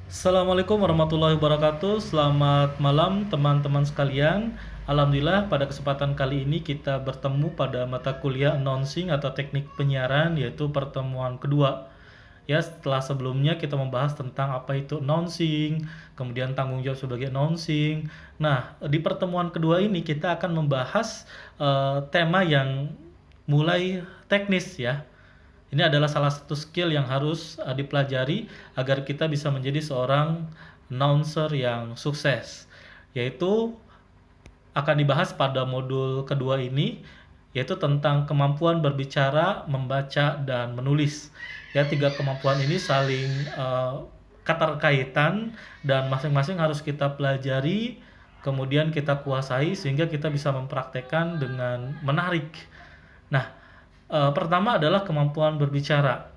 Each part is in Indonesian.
Assalamualaikum warahmatullahi wabarakatuh. Selamat malam teman-teman sekalian. Alhamdulillah pada kesempatan kali ini kita bertemu pada mata kuliah announcing atau teknik penyiaran, yaitu pertemuan kedua. Ya, setelah sebelumnya kita membahas tentang apa itu announcing, kemudian tanggung jawab sebagai announcing. Nah, di pertemuan kedua ini kita akan membahas tema yang mulai teknis ya. Ini adalah salah satu skill yang harus dipelajari agar kita bisa menjadi seorang announcer yang sukses. Yaitu akan dibahas pada modul kedua ini, yaitu tentang kemampuan berbicara, membaca, dan menulis. Ya, tiga kemampuan ini saling keterkaitan dan masing-masing harus kita pelajari, kemudian kita kuasai sehingga kita bisa mempraktekkan dengan menarik. Nah, pertama adalah kemampuan berbicara.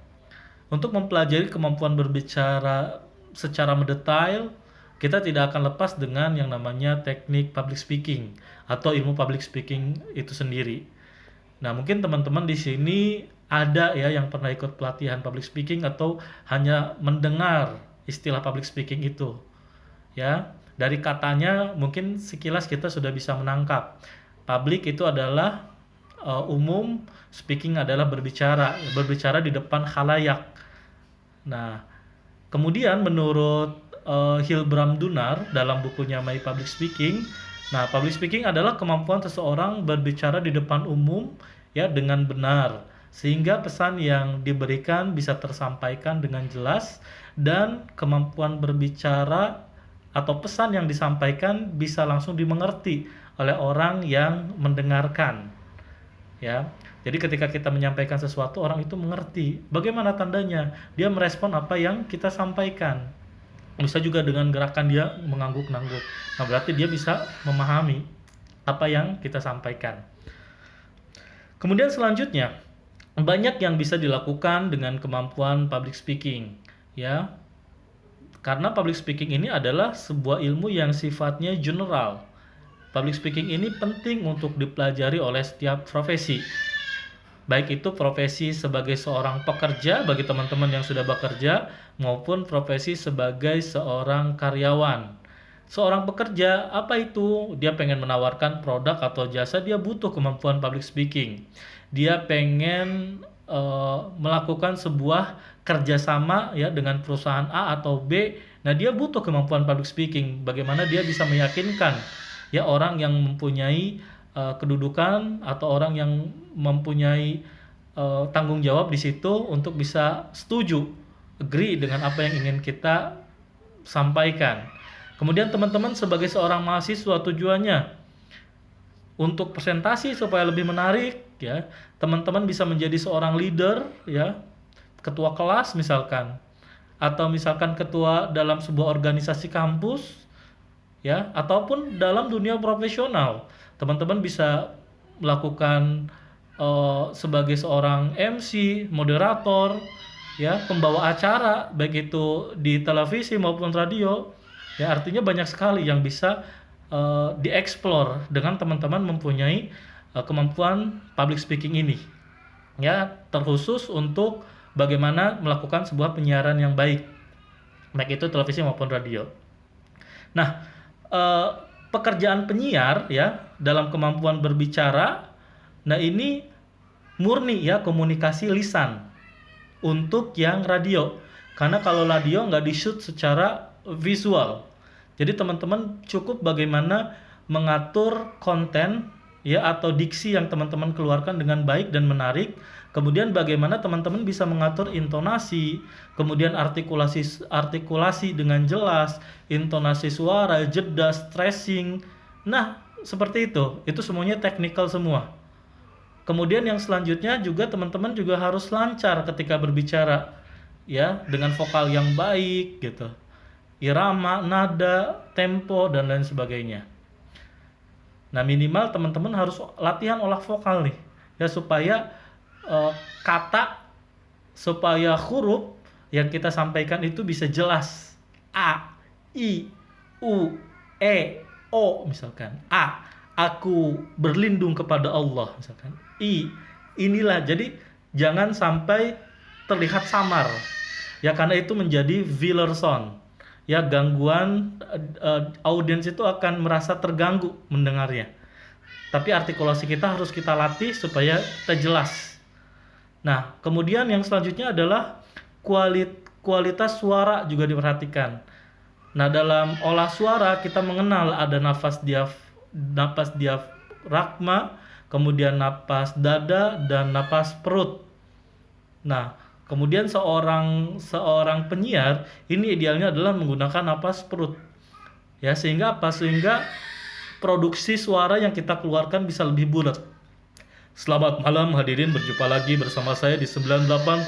Untuk mempelajari kemampuan berbicara secara mendetail, kita tidak akan lepas dengan yang namanya teknik public speaking atau ilmu public speaking itu sendiri. Nah, mungkin teman-teman di sini ada ya yang pernah ikut pelatihan public speaking atau hanya mendengar istilah public speaking itu. Ya, dari katanya mungkin sekilas kita sudah bisa menangkap. Public itu adalah umum, speaking adalah berbicara di depan khalayak. Nah, kemudian menurut Hilbram Dunar dalam bukunya My Public Speaking, nah public speaking adalah kemampuan seseorang berbicara di depan umum ya dengan benar sehingga pesan yang diberikan bisa tersampaikan dengan jelas dan kemampuan berbicara atau pesan yang disampaikan bisa langsung dimengerti oleh orang yang mendengarkan. Ya, jadi ketika kita menyampaikan sesuatu, orang itu mengerti. Bagaimana tandanya? Dia merespon apa yang kita sampaikan. Bisa juga dengan gerakan dia mengangguk-nangguk. Nah, berarti dia bisa memahami apa yang kita sampaikan. Kemudian selanjutnya, banyak yang bisa dilakukan dengan kemampuan public speaking, ya. Karena public speaking ini adalah sebuah ilmu yang sifatnya general. Public speaking ini penting untuk dipelajari oleh setiap profesi. Baik itu profesi sebagai seorang pekerja bagi teman-teman yang sudah bekerja maupun profesi sebagai seorang karyawan. Seorang pekerja, apa itu? Dia pengen menawarkan produk atau jasa, dia butuh kemampuan public speaking. Dia pengen melakukan sebuah kerjasama ya dengan perusahaan A atau B. Nah, dia butuh kemampuan public speaking. Bagaimana dia bisa meyakinkan ya orang yang mempunyai kedudukan atau orang yang mempunyai tanggung jawab di situ untuk bisa setuju, agree dengan apa yang ingin kita sampaikan. Kemudian teman-teman sebagai seorang mahasiswa tujuannya untuk presentasi supaya lebih menarik ya, teman-teman bisa menjadi seorang leader ya, ketua kelas misalkan, atau misalkan ketua dalam sebuah organisasi kampus ya, ataupun dalam dunia profesional. Teman-teman bisa melakukan sebagai seorang MC, moderator, ya, pembawa acara baik itu di televisi maupun radio. Ya, artinya banyak sekali yang bisa dieksplor dengan teman-teman mempunyai kemampuan public speaking ini. Ya, terkhusus untuk bagaimana melakukan sebuah penyiaran yang baik, baik itu televisi maupun radio. Nah, pekerjaan penyiar ya dalam kemampuan berbicara, nah ini murni ya komunikasi lisan untuk yang radio. Karena kalau radio nggak di-shoot secara visual. Jadi teman-teman cukup bagaimana mengatur konten ya atau diksi yang teman-teman keluarkan dengan baik dan menarik. Kemudian bagaimana teman-teman bisa mengatur intonasi, kemudian artikulasi dengan jelas, intonasi suara, jeda, stressing. Nah, seperti itu. Itu semuanya technical semua. Kemudian yang selanjutnya juga teman-teman juga harus lancar ketika berbicara ya, dengan vokal yang baik gitu. Irama, nada, tempo dan lain sebagainya. Nah, minimal teman-teman harus latihan olah vokal nih ya supaya kata, supaya huruf yang kita sampaikan itu bisa jelas. A, I, U, E, O misalkan. A, aku berlindung kepada Allah misalkan. I, inilah. Jadi jangan sampai terlihat samar. Ya, karena itu menjadi filler sound. ya gangguan, audiens itu akan merasa terganggu mendengarnya. Tapi artikulasi kita harus kita latih supaya kita jelas. Nah, kemudian yang selanjutnya adalah kualitas suara juga diperhatikan. Nah, dalam olah suara kita mengenal ada napas diafragma, kemudian napas dada dan napas perut. Nah, kemudian seorang penyiar ini idealnya adalah menggunakan napas perut. Ya, sehingga apa? Sehingga produksi suara yang kita keluarkan bisa lebih bulat. Selamat malam hadirin, berjumpa lagi bersama saya di 98,9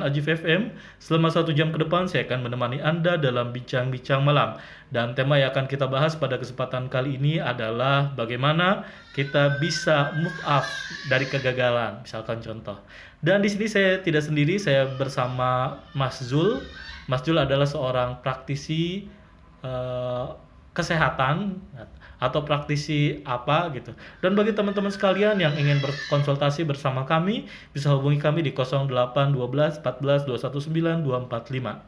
Ajif FM. Selama 1 jam ke depan saya akan menemani Anda dalam bincang-bincang malam. Dan tema yang akan kita bahas pada kesempatan kali ini adalah bagaimana kita bisa move up dari kegagalan, misalkan contoh. Dan di sini saya tidak sendiri, saya bersama Mas Zul. Mas Zul adalah seorang praktisi kesehatan atau praktisi apa gitu. Dan bagi teman-teman sekalian yang ingin berkonsultasi bersama kami, bisa hubungi kami di 0812 14 219 245.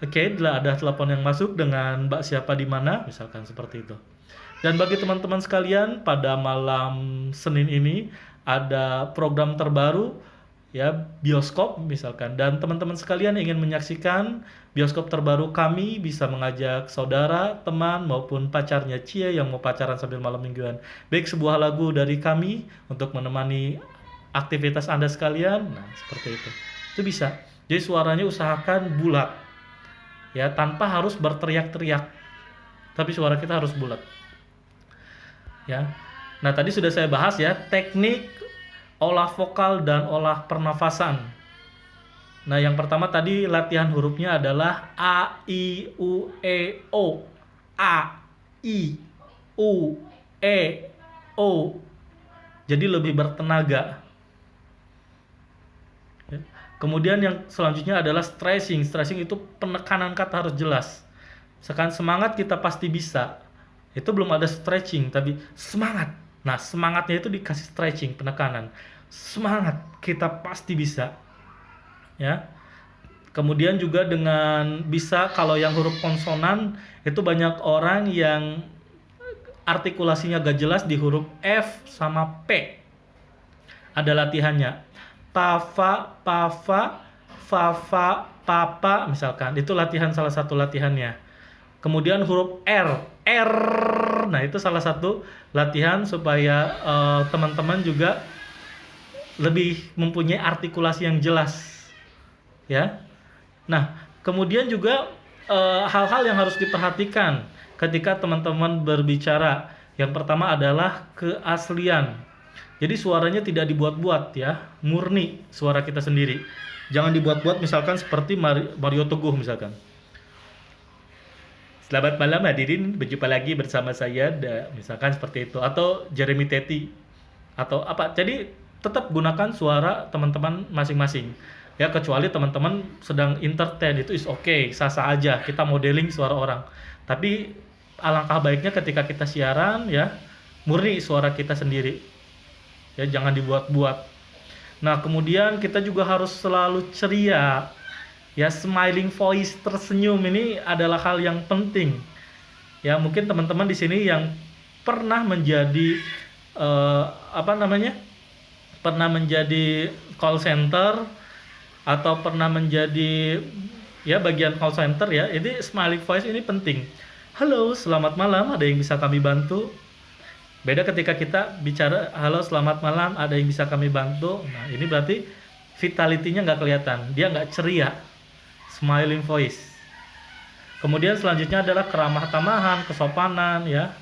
Oke, ada telepon yang masuk dengan Mbak siapa di mana, misalkan seperti itu. Dan bagi teman-teman sekalian, pada malam Senin ini ada program terbaru ya, bioskop misalkan, dan teman-teman sekalian ingin menyaksikan bioskop terbaru kami, bisa mengajak saudara, teman maupun pacarnya Cie yang mau pacaran sambil malam mingguan. Baik, sebuah lagu dari kami untuk menemani aktivitas Anda sekalian. Nah, seperti itu. Itu bisa. Jadi suaranya usahakan bulat. Ya, tanpa harus berteriak-teriak. Tapi suara kita harus bulat. Ya. Nah, tadi sudah saya bahas ya, teknik olah vokal dan olah pernafasan. Nah, yang pertama tadi latihan hurufnya adalah A, I, U, E, O. A, I, U, E, O. Jadi lebih bertenaga. Ya. Kemudian yang selanjutnya adalah stressing. Stressing itu penekanan kata harus jelas. Misalkan semangat kita pasti bisa. Itu belum ada stretching, tapi semangat. Nah, semangatnya itu dikasih stretching, penekanan. Semangat, kita pasti bisa. Ya. Kemudian juga dengan bisa, kalau yang huruf konsonan itu banyak orang yang artikulasinya gak jelas di huruf F sama P. Ada latihannya. Pava, pava, fava, papa misalkan. Itu latihan, salah satu latihannya. Kemudian huruf R. Nah, itu salah satu latihan supaya teman-teman juga lebih mempunyai artikulasi yang jelas. Ya. Nah, kemudian juga hal-hal yang harus diperhatikan ketika teman-teman berbicara. Yang pertama adalah keaslian. Jadi suaranya tidak dibuat-buat ya, murni suara kita sendiri. Jangan dibuat-buat misalkan seperti Mario Teguh misalkan. Selamat malam hadirin, berjumpa lagi bersama saya, misalkan seperti itu. Atau Jeremy Teti atau apa. Jadi tetap gunakan suara teman-teman masing-masing. Ya, kecuali teman-teman sedang entertain, itu is okay, sah-sah aja kita modeling suara orang. Tapi alangkah baiknya ketika kita siaran ya, murni suara kita sendiri. Ya, jangan dibuat-buat. Nah, kemudian kita juga harus selalu ceria. Ya, smiling voice, tersenyum ini adalah hal yang penting. Ya, mungkin teman-teman di sini yang pernah menjadi pernah menjadi call center atau pernah menjadi ya bagian call center ya, ini smiling voice ini penting. Halo, selamat malam, ada yang bisa kami bantu? Beda ketika kita bicara, halo selamat malam, ada yang bisa kami bantu? Nah, ini berarti vitality-nya nggak kelihatan, dia nggak ceria. Smiling voice. Kemudian selanjutnya adalah keramah tamahan, kesopanan ya,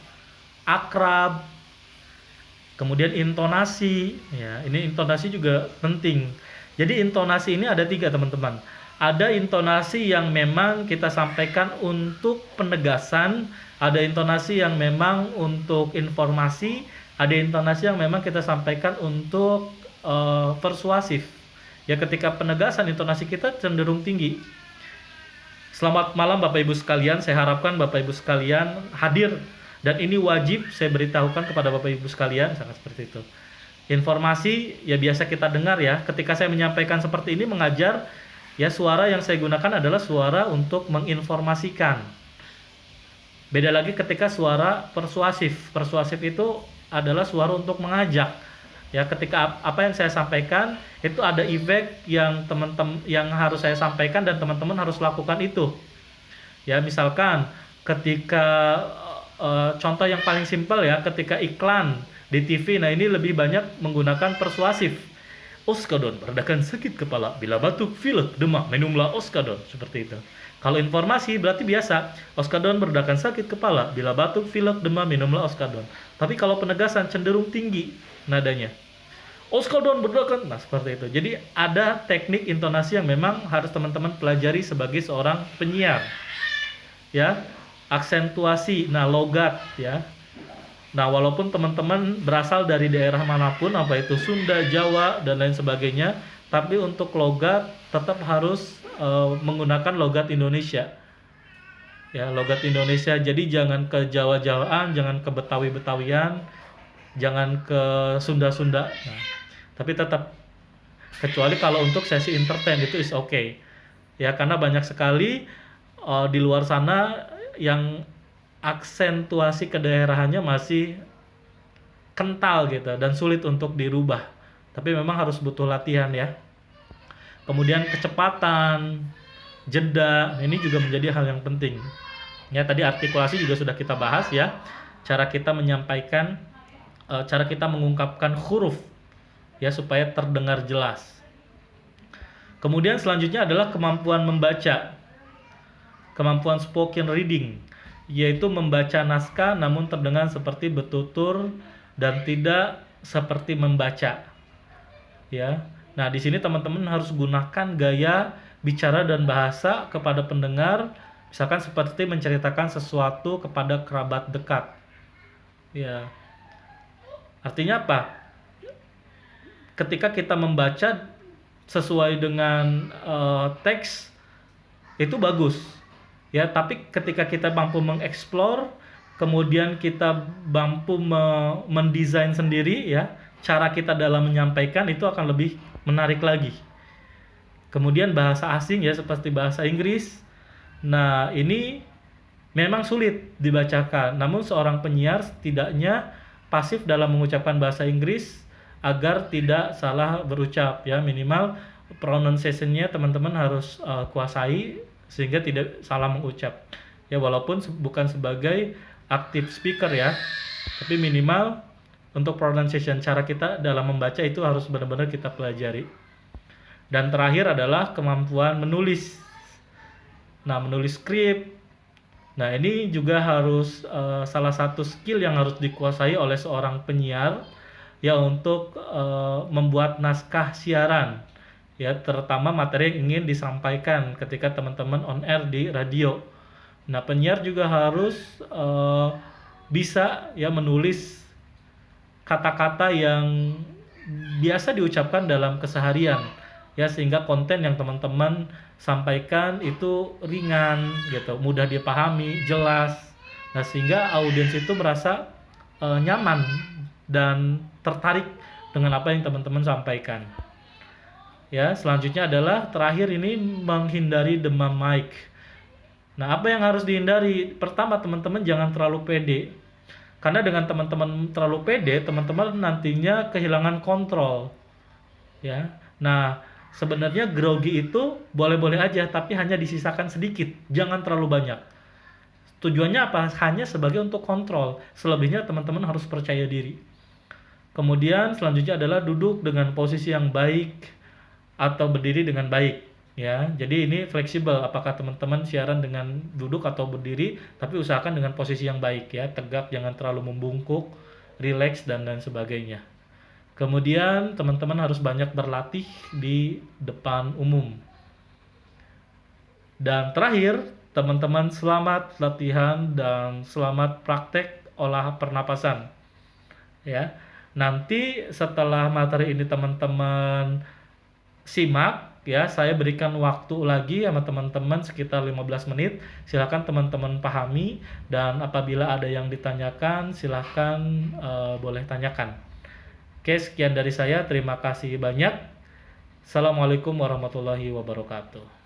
akrab. Kemudian intonasi ya, ini intonasi juga penting. Jadi intonasi ini ada 3 teman-teman. Ada intonasi yang memang kita sampaikan untuk penegasan, ada intonasi yang memang untuk informasi, ada intonasi yang memang kita sampaikan untuk persuasif. Ya, ketika penegasan intonasi kita cenderung tinggi. Selamat malam Bapak Ibu sekalian, saya harapkan Bapak Ibu sekalian hadir, dan ini wajib saya beritahukan kepada Bapak Ibu sekalian, sangat seperti itu. Informasi ya biasa kita dengar ya, ketika saya menyampaikan seperti ini, mengajar Ya, suara yang saya gunakan adalah suara untuk menginformasikan. Beda lagi ketika suara persuasif. Persuasif itu adalah suara untuk mengajak. Ya, ketika apa yang saya sampaikan itu ada efek yang teman-teman yang harus saya sampaikan dan teman-teman harus lakukan itu. Ya, misalkan ketika contoh yang paling simpel ya, ketika iklan di TV, nah ini lebih banyak menggunakan persuasif. Oskadon meredakan sakit kepala, bila batuk, pilek, demam, minumlah Oskadon, seperti itu. Kalau informasi berarti biasa, Oskadon meredakan sakit kepala, bila batuk, pilek, demam, minumlah Oskadon. Tapi kalau penegasan cenderung tinggi nadanya. Oskadon meredakan, nah seperti itu. Jadi ada teknik intonasi yang memang harus teman-teman pelajari sebagai seorang penyiar. Ya, aksentuasi, nah logat ya. Nah, walaupun teman-teman berasal dari daerah manapun, apa itu Sunda, Jawa, dan lain sebagainya, tapi untuk logat tetap harus menggunakan logat Indonesia. Ya, logat Indonesia. Jadi jangan ke Jawa-Jawaan, jangan ke Betawi-Betawian, jangan ke Sunda-Sunda. Nah, tapi tetap, kecuali kalau untuk sesi entertain itu is okay. Ya, karena banyak sekali di luar sana yang aksentuasi kedaerahannya masih kental gitu dan sulit untuk dirubah. Tapi memang harus butuh latihan ya. Kemudian kecepatan, jeda, ini juga menjadi hal yang penting. Ya, tadi artikulasi juga sudah kita bahas ya. Cara kita menyampaikan, cara kita mengungkapkan huruf ya supaya terdengar jelas. Kemudian selanjutnya adalah kemampuan membaca. Kemampuan spoken reading, yaitu membaca naskah namun terdengar seperti bertutur dan tidak seperti membaca. Ya. Nah, di sini teman-teman harus gunakan gaya bicara dan bahasa kepada pendengar, misalkan seperti menceritakan sesuatu kepada kerabat dekat. Ya. Artinya apa? Ketika kita membaca sesuai dengan teks itu bagus. Ya, tapi ketika kita mampu mengeksplor, kemudian kita mampu mendesain sendiri ya, cara kita dalam menyampaikan itu akan lebih menarik lagi. Kemudian bahasa asing ya seperti bahasa Inggris. Nah, ini memang sulit dibacakan. Namun seorang penyiar setidaknya pasif dalam mengucapkan bahasa Inggris agar tidak salah berucap ya, minimal pronunciation-nya teman-teman harus kuasai sehingga tidak salah mengucap. Ya, walaupun bukan sebagai active speaker ya, tapi minimal untuk pronunciation, cara kita dalam membaca itu harus benar-benar kita pelajari. Dan terakhir adalah kemampuan menulis. Nah, menulis skrip. Nah, ini juga harus salah satu skill yang harus dikuasai oleh seorang penyiar ya untuk membuat naskah siaran. Ya, terutama materi yang ingin disampaikan ketika teman-teman on air di radio. Nah, penyiar juga harus bisa ya menulis kata-kata yang biasa diucapkan dalam keseharian ya, sehingga konten yang teman-teman sampaikan itu ringan gitu, mudah dipahami, jelas. Nah, sehingga audiens itu merasa nyaman dan tertarik dengan apa yang teman-teman sampaikan. Ya, selanjutnya adalah terakhir ini menghindari demam mic. Nah, apa yang harus dihindari? Pertama, teman-teman jangan terlalu pede. Karena dengan teman-teman terlalu pede, teman-teman nantinya kehilangan kontrol. Ya. Nah, sebenarnya grogi itu boleh-boleh aja, tapi hanya disisakan sedikit, jangan terlalu banyak. Tujuannya apa? Hanya sebagai untuk kontrol. Selebihnya teman-teman harus percaya diri. Kemudian selanjutnya adalah duduk dengan posisi yang baik atau berdiri dengan baik ya. Jadi ini fleksibel, apakah teman-teman siaran dengan duduk atau berdiri, tapi usahakan dengan posisi yang baik ya, tegap, jangan terlalu membungkuk, rileks dan lain sebagainya. Kemudian teman-teman harus banyak berlatih di depan umum. Dan terakhir, teman-teman selamat latihan dan selamat praktek olah pernapasan. Ya. Nanti setelah materi ini teman-teman simak ya, saya berikan waktu lagi sama teman-teman sekitar 15 menit. Silakan teman-teman pahami, dan apabila ada yang ditanyakan silakan boleh tanyakan. Oke, sekian dari saya. Terima kasih banyak. Assalamualaikum warahmatullahi wabarakatuh.